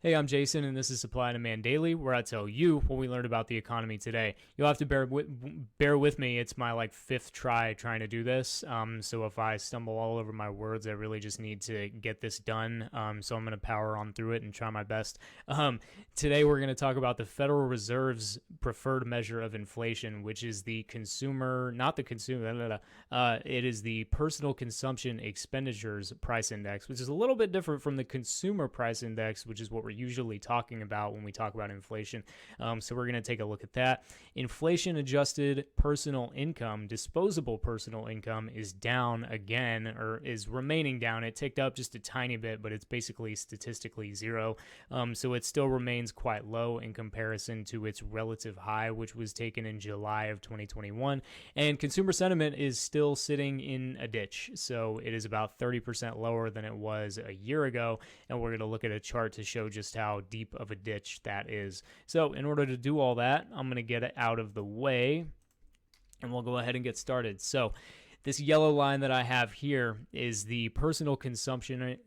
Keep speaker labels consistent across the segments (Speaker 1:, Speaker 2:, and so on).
Speaker 1: Hey, I'm Jason, and this is Supply and Demand Daily, where I tell you what we learned about the economy today. You'll have to bear with me. It's my fifth try trying to do this. So if I stumble all over my words, I really just need to get this done. So I'm going to power on through it and try my best. Today we're going to talk about the Federal Reserve's preferred measure of inflation, which is the consumer, not the consumer. It is the personal consumption expenditures price index, which is a little bit different from the consumer price index, which is what we're usually talking about when we talk about inflation. So we're going to take a look at that. Inflation adjusted personal income, disposable personal income, is down again, or is remaining down. It ticked up just a tiny bit, but it's basically statistically zero. So it still remains quite low in comparison to its relative high, which was taken in July of 2021. And consumer sentiment is still sitting in a ditch. So it is about 30% lower than it was a year ago. And we're going to look at a chart to show just how deep of a ditch that is. So in order to do all that, I'm going to get it out of the way and we'll go ahead and get started. So this yellow line that I have here is the personal consumption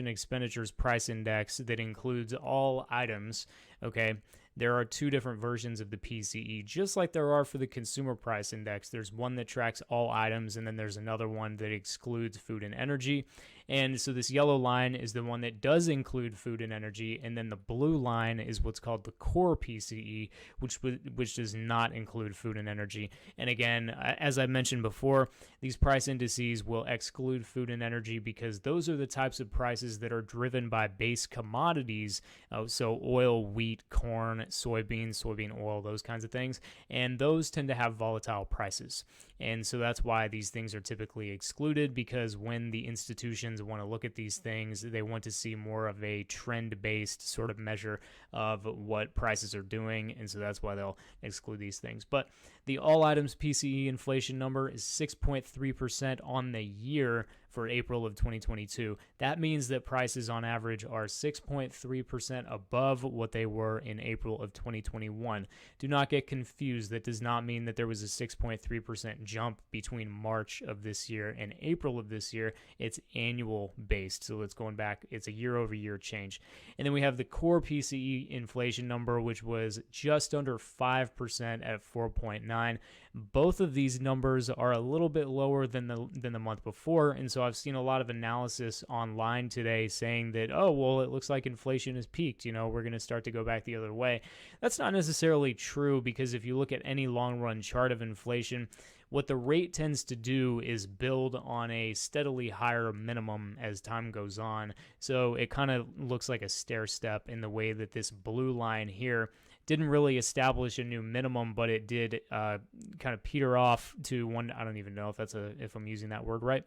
Speaker 1: expenditures price index that includes all items. Okay, there are two different versions of the PCE, just like there are for the consumer price index. There's one that tracks all items, and then there's another one that excludes food and energy. And so this yellow line is the one that does include food and energy, and then the blue line is what's called the core PCE, which does not include food and energy. And again, as I mentioned before, these price indices will exclude food and energy because those are the types of prices that are driven by base commodities, so oil, wheat, corn, soybean oil, those kinds of things, and those tend to have volatile prices. And so that's why these things are typically excluded, because when the institutions want to look at these things, they want to see more of a trend-based sort of measure of what prices are doing, and so that's why they'll exclude these things. But the all items PCE inflation number is 6.3% on the year for April of 2022. That means that prices on average are 6.3% above what they were in April of 2021. Do not get confused. That does not mean that there was a 6.3% jump between March of this year and April of this year. It's annual based. So it's going back, it's a year over year change. And then we have the core PCE inflation number, which was just under 5% at 4.9. Both of these numbers are a little bit lower than the month before, and so I've seen a lot of analysis online today saying that, oh, well, it looks like inflation has peaked, we're going to start to go back the other way. That's not necessarily true, because if you look at any long-run chart of inflation, what the rate tends to do is build on a steadily higher minimum as time goes on. So it kind of looks like a stair step in the way that this blue line here didn't really establish a new minimum, but it did kind of peter off to one. I don't even know if I'm using that word right.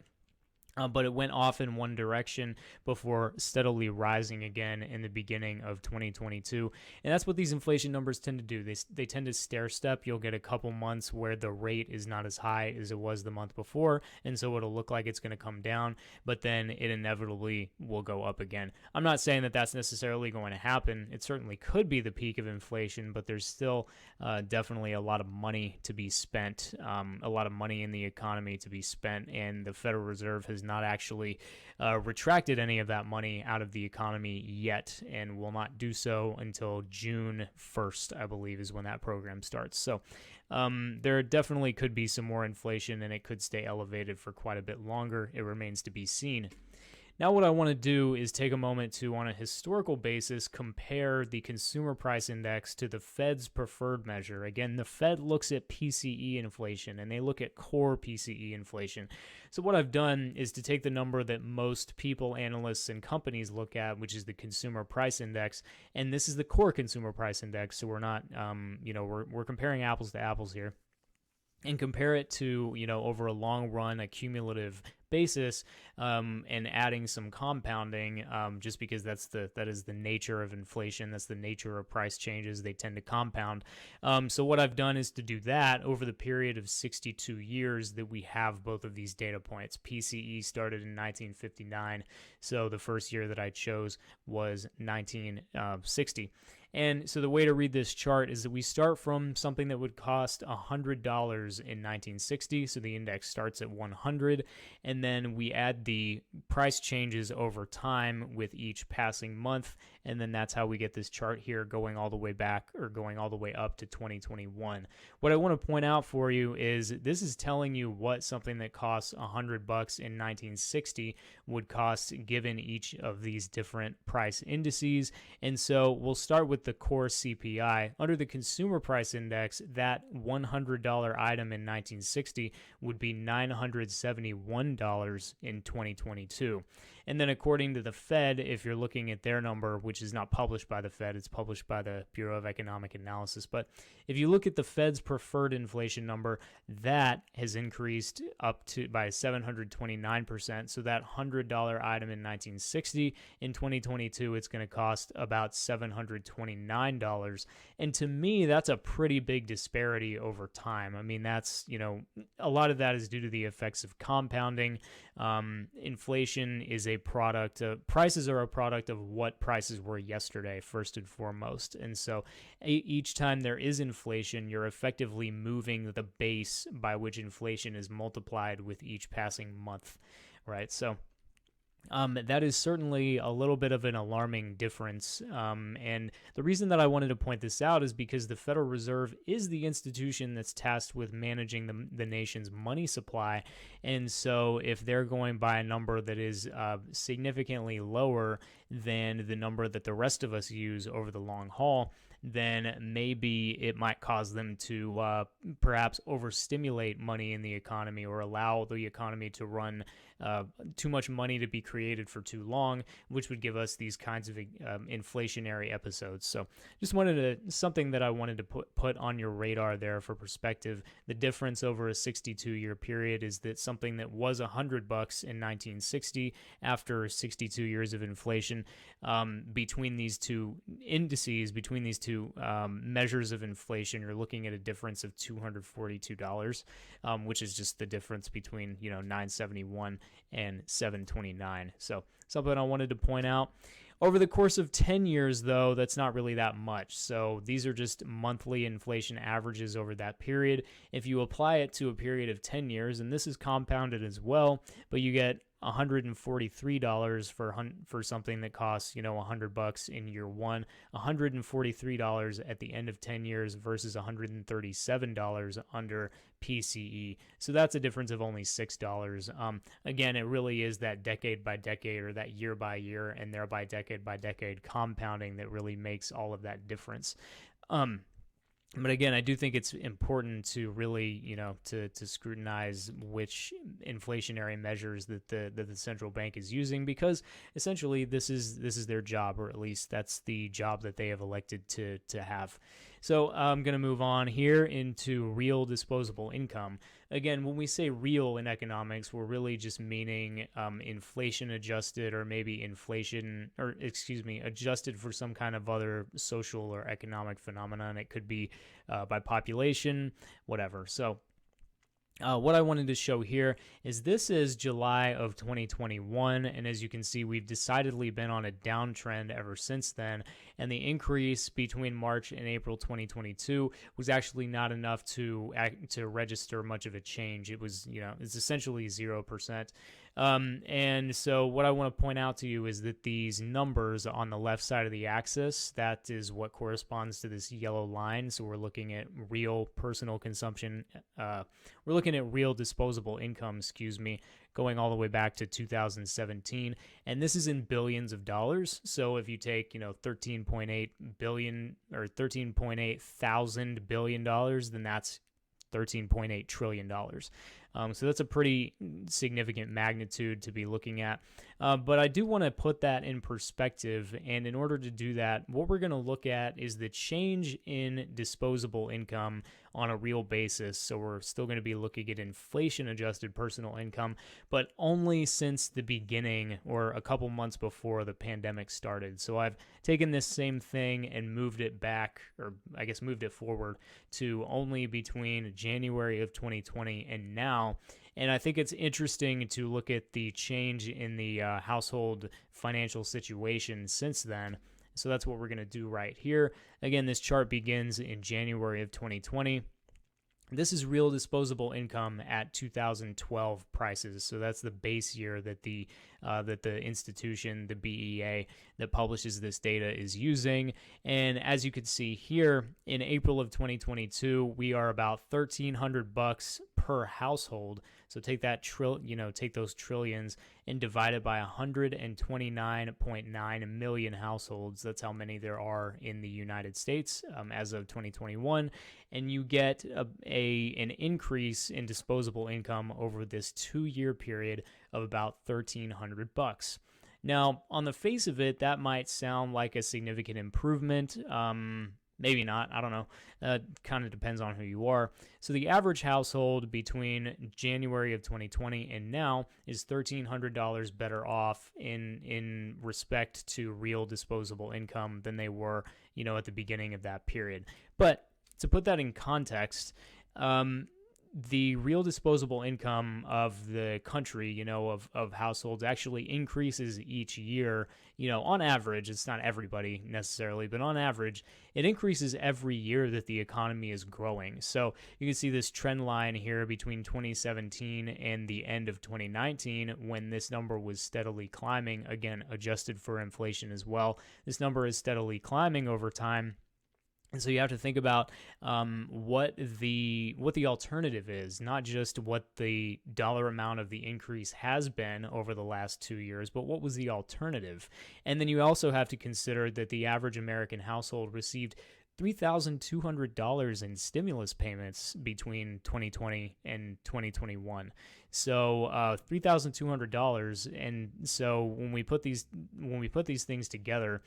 Speaker 1: But it went off in one direction before steadily rising again in the beginning of 2022. And that's what these inflation numbers tend to do. They tend to stair step. You'll get a couple months where the rate is not as high as it was the month before, and so it'll look like it's going to come down, but then it inevitably will go up again. I'm not saying that that's necessarily going to happen. It certainly could be the peak of inflation, but there's still definitely a lot of money to be spent, a lot of money in the economy to be spent, and the Federal Reserve has not actually retracted any of that money out of the economy yet, and will not do so until June 1st, I believe, is when that program starts. So there definitely could be some more inflation, and it could stay elevated for quite a bit longer. It remains to be seen. Now what I want to do is take a moment to, on a historical basis, compare the consumer price index to the Fed's preferred measure. Again, the Fed looks at PCE inflation, and they look at core PCE inflation. So what I've done is to take the number that most people, analysts, and companies look at, which is the consumer price index, and this is the core consumer price index, so we're not, we're comparing apples to apples here, and compare it to, over a long run, a cumulative basis, and adding some compounding, just because that is the nature of inflation. That's the nature of price changes. They tend to compound. So what I've done is to do that over the period of 62 years that we have both of these data points. PCE started in 1959, so the first year that I chose was 1960. And so the way to read this chart is that we start from something that would cost $100 in 1960. So the index starts at 100, and then we add the price changes over time with each passing month. And then that's how we get this chart here going all the way back, or going all the way up to 2021. What I want to point out for you is this is telling you what something that costs $100 in 1960 would cost given each of these different price indices. And so we'll start with the core CPI. Under the consumer price index, that $100 item in 1960 would be $971 in 2022. And then according to the Fed, if you're looking at their number, which is not published by the Fed, it's published by the Bureau of Economic Analysis. But if you look at the Fed's preferred inflation number, that has increased up to by 729%. So that $100 item in 1960, in 2022, it's going to cost about $729. And to me, that's a pretty big disparity over time. I mean, that's, a lot of that is due to the effects of compounding. Inflation is a product of, prices are a product of what prices were yesterday, first and foremost. And so each time there is inflation, you're effectively moving the base by which inflation is multiplied with each passing month, right? So that is certainly a little bit of an alarming difference. And the reason that I wanted to point this out is because the Federal Reserve is the institution that's tasked with managing the nation's money supply. And so if they're going by a number that is significantly lower than the number that the rest of us use over the long haul, then maybe it might cause them to perhaps overstimulate money in the economy, or allow the economy to run too much money to be created for too long, which would give us these kinds of inflationary episodes. So just something that I wanted to put on your radar there for perspective. The difference over a 62-year period is that something that was $100 in 1960, after 62 years of inflation, between these two indices, between these two measures of inflation, you're looking at a difference of $242, which is just the difference between 971 and 729. So something I wanted to point out. Over the course of 10 years, though, that's not really that much. So these are just monthly inflation averages over that period. If you apply it to a period of 10 years, and this is compounded as well, but you get $143 for something that costs $100 in year one, $143 at the end of 10 years versus $137 under PCE. So that's a difference of only $6. Again, it really is that decade by decade, or that year by year, and thereby decade by decade compounding that really makes all of that difference. But again, I do think it's important to really, to scrutinize which inflationary measures that the central bank is using, because essentially this is their job, or at least that's the job that they have elected to have. So I'm going to move on here into real disposable income. Again, when we say real in economics, we're really just meaning inflation adjusted, or maybe adjusted for some kind of other social or economic phenomenon. It could be by population, whatever. So what I wanted to show here is this is July of 2021, and as you can see, we've decidedly been on a downtrend ever since then, and the increase between March and April 2022 was actually not enough to register much of a change. It was, it's essentially 0%. And so what I want to point out to you is that these numbers on the left side of the axis, that is what corresponds to this yellow line. So we're looking at real personal consumption. We're looking at real disposable income, going all the way back to 2017. And this is in billions of dollars. So if you take, 13.8 billion or 13.8 thousand billion dollars, then that's $13.8 trillion. So that's a pretty significant magnitude to be looking at. But I do want to put that in perspective. And in order to do that, what we're going to look at is the change in disposable income on a real basis. So we're still going to be looking at inflation-adjusted personal income, but only since the beginning, or a couple months before the pandemic started. So I've taken this same thing and moved it back, or I guess moved it forward to only between January of 2020 and now. And I think it's interesting to look at the change in the household financial situation since then. So that's what we're going to do right here. Again, this chart begins in January of 2020. This is real disposable income at 2012 prices. So that's the base year that the institution, the BEA, that publishes this data is using. And as you can see here, in April of 2022, we are about $1,300 per household. So take that take those trillions and divide it by 129.9 million households. That's how many there are in the United States as of 2021, and you get an increase in disposable income over this 2-year period of about $1,300. Now, on the face of it, that might sound like a significant improvement. Maybe not. I don't know. Kind of depends on who you are. So the average household between January of 2020 and now is $1,300 better off in respect to real disposable income than they were, at the beginning of that period. But to put that in context, the real disposable income of the country, of households actually increases each year, on average. It's not everybody necessarily, but on average, it increases every year that the economy is growing. So you can see this trend line here between 2017 and the end of 2019 when this number was steadily climbing, again, adjusted for inflation as well. This number is steadily climbing over time. And so you have to think about what the alternative is, not just what the dollar amount of the increase has been over the last 2 years, but what was the alternative? And then you also have to consider that the average American household received $3,200 in stimulus payments between 2020 and 2021. So $3,200, and so when we put these things together,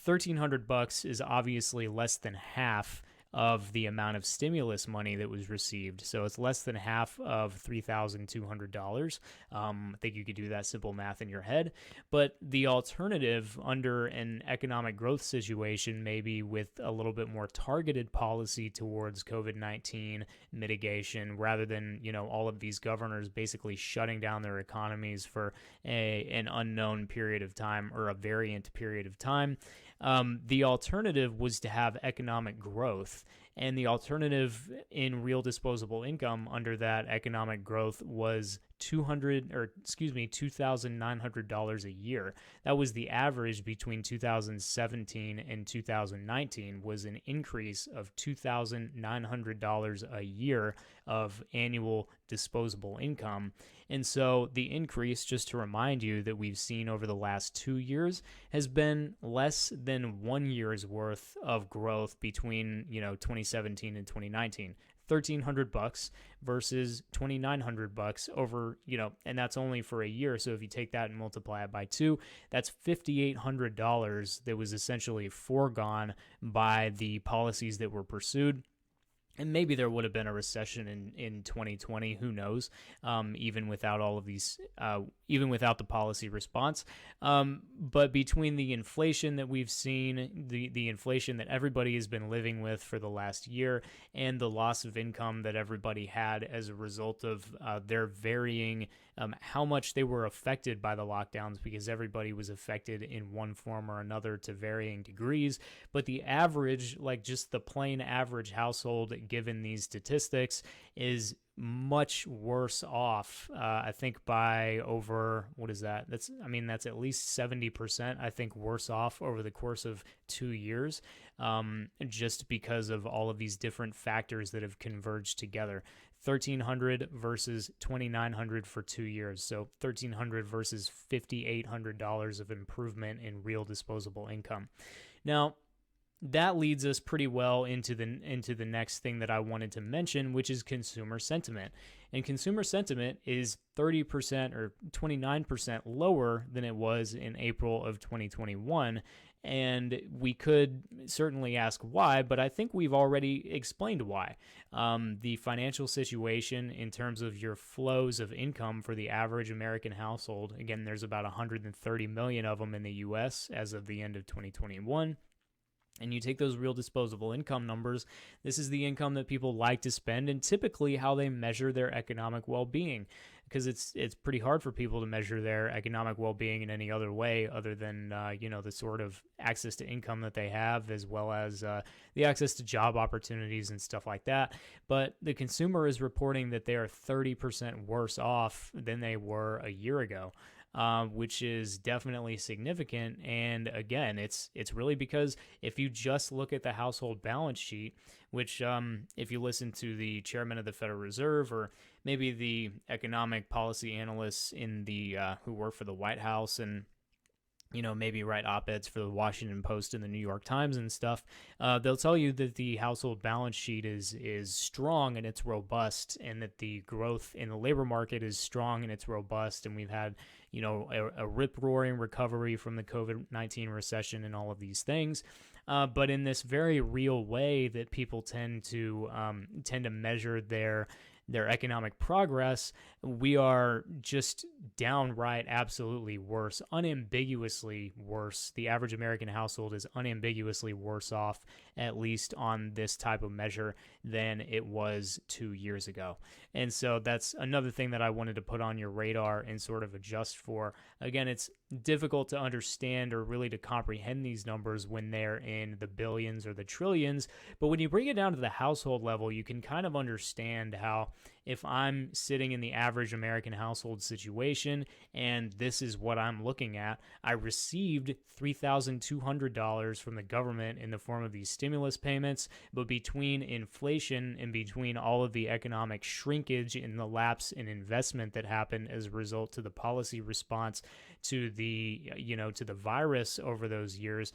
Speaker 1: $1,300 is obviously less than half of the amount of stimulus money that was received. So it's less than half of $3,200. I think you could do that simple math in your head. But the alternative under an economic growth situation, maybe with a little bit more targeted policy towards COVID-19 mitigation, rather than, all of these governors basically shutting down their economies for an unknown period of time or a variant period of time. The alternative was to have economic growth, and the alternative in real disposable income under that economic growth was $2,900 a year. That was the average between 2017 and 2019, was an increase of $2,900 a year of annual disposable income. And so the increase, just to remind you, that we've seen over the last 2 years has been less than 1 year's worth of growth between, 2017 and 2019. $1,300 versus $2,900 over, and that's only for a year. So if you take that and multiply it by 2, that's $5,800 that was essentially foregone by the policies that were pursued. And maybe there would have been a recession in 2020, who knows, even without all of these, even without the policy response. But between the inflation that we've seen, the inflation that everybody has been living with for the last year, and the loss of income that everybody had as a result of their varying, how much they were affected by the lockdowns, because everybody was affected in one form or another to varying degrees. But the average, just the plain average household, given these statistics, is much worse off, I think, by over, what is that? That's at least 70%, I think, worse off over the course of 2 years, just because of all of these different factors that have converged together. $1,300 versus $2,900 for 2 years. So $1,300 versus $5,800 of improvement in real disposable income. Now, that leads us pretty well into the next thing that I wanted to mention, which is consumer sentiment. And consumer sentiment is 30% or 29% lower than it was in April of 2021. And we could certainly ask why, but I think we've already explained why. The financial situation in terms of your flows of income for the average American household, again, there's about 130 million of them in the U.S. as of the end of 2021. And you take those real disposable income numbers, this is the income that people like to spend and typically how they measure their economic well-being. because it's pretty hard for people to measure their economic well-being in any other way other than the sort of access to income that they have, as well as the access to job opportunities and stuff like that. But the consumer is reporting that they are 30% worse off than they were a year ago. Which is definitely significant. And again, it's really because if you just look at the household balance sheet, which if you listen to the chairman of the Federal Reserve or maybe the economic policy analysts in the who work for the White House and maybe write op-eds for the Washington Post and the New York Times and stuff, they'll tell you that the household balance sheet is strong and it's robust, and that the growth in the labor market is strong and it's robust, and we've had a rip-roaring recovery from the COVID-19 recession and all of these things. But in this very real way that people tend to measure their economic progress, we are just downright absolutely worse, unambiguously worse. The average American household is unambiguously worse off, at least on this type of measure, than it was 2 years ago. And so that's another thing that I wanted to put on your radar and sort of adjust for. Again, it's difficult to understand or really to comprehend these numbers when they're in the billions or the trillions, but when you bring it down to the household level, you can kind of understand how, if I'm sitting in the average American household situation and this is what I'm looking at, I received $3,200 from the government in the form of these stimulus payments, but between inflation and between all of the economic shrinkage and the lapse in investment that happened as a result to the policy response to the virus over those years,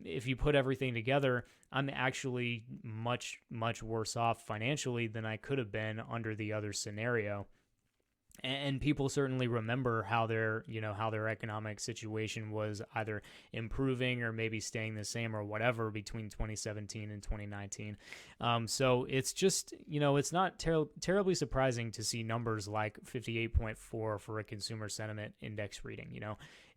Speaker 1: if you put everything together, I'm actually much, much worse off financially than I could have been under the other scenario. And people certainly remember how their economic situation was either improving or maybe staying the same or whatever between 2017 and 2019. So it's just, it's not terribly surprising to see numbers like 58.4 for a consumer sentiment index reading.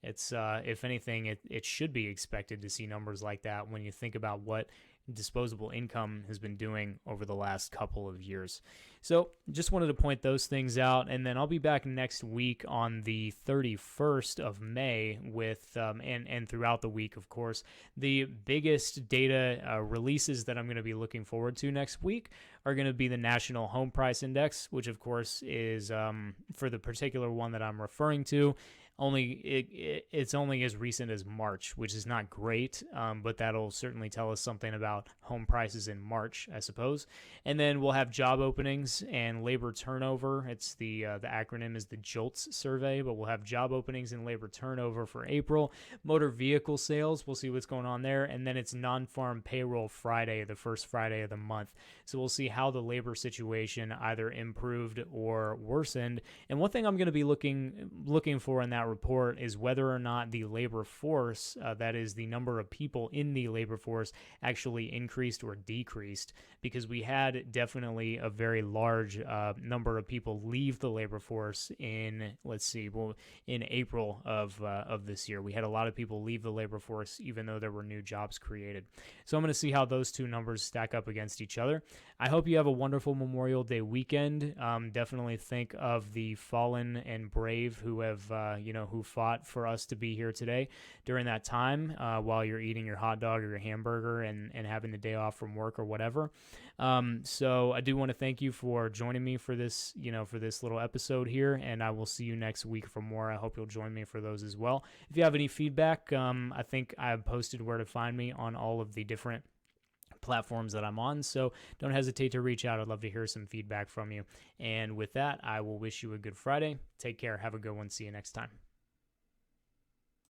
Speaker 1: It's if anything, it should be expected to see numbers like that when you think about what disposable income has been doing over the last couple of years. So just wanted to point those things out, and then I'll be back next week on the 31st of May with, and throughout the week, of course. The biggest data releases that I'm going to be looking forward to next week are going to be the National Home Price Index, which of course is, for the particular one that I'm referring to, it's only as recent as March, which is not great, but that'll certainly tell us something about home prices in March, I suppose. And then we'll have job openings and labor turnover. It's the acronym is the JOLTS survey, but we'll have job openings and labor turnover for April. Motor vehicle sales, we'll see what's going on there. And then it's non-farm payroll Friday, the first Friday of the month. So we'll see how the labor situation either improved or worsened. And one thing I'm going to be looking for in that report is whether or not the labor force, that is the number of people in the labor force, actually increased or decreased, because we had definitely a very large number of people leave the labor force in April of this year. We had a lot of people leave the labor force even though there were new jobs created. So I'm going to see how those two numbers stack up against each other. I hope you have a wonderful Memorial Day weekend. Definitely think of the fallen and brave who have who fought for us to be here today during that time, while you're eating your hot dog or your hamburger and having the day off from work or whatever. So I do want to thank you for joining me for this little episode here, and I will see you next week for more. I hope you'll join me for those as well. If you have any feedback, I think I've posted where to find me on all of the different platforms that I'm on, so don't hesitate to reach out. I'd love to hear some feedback from you. And with that, I will wish you a good Friday. Take care. Have a good one. See you next time.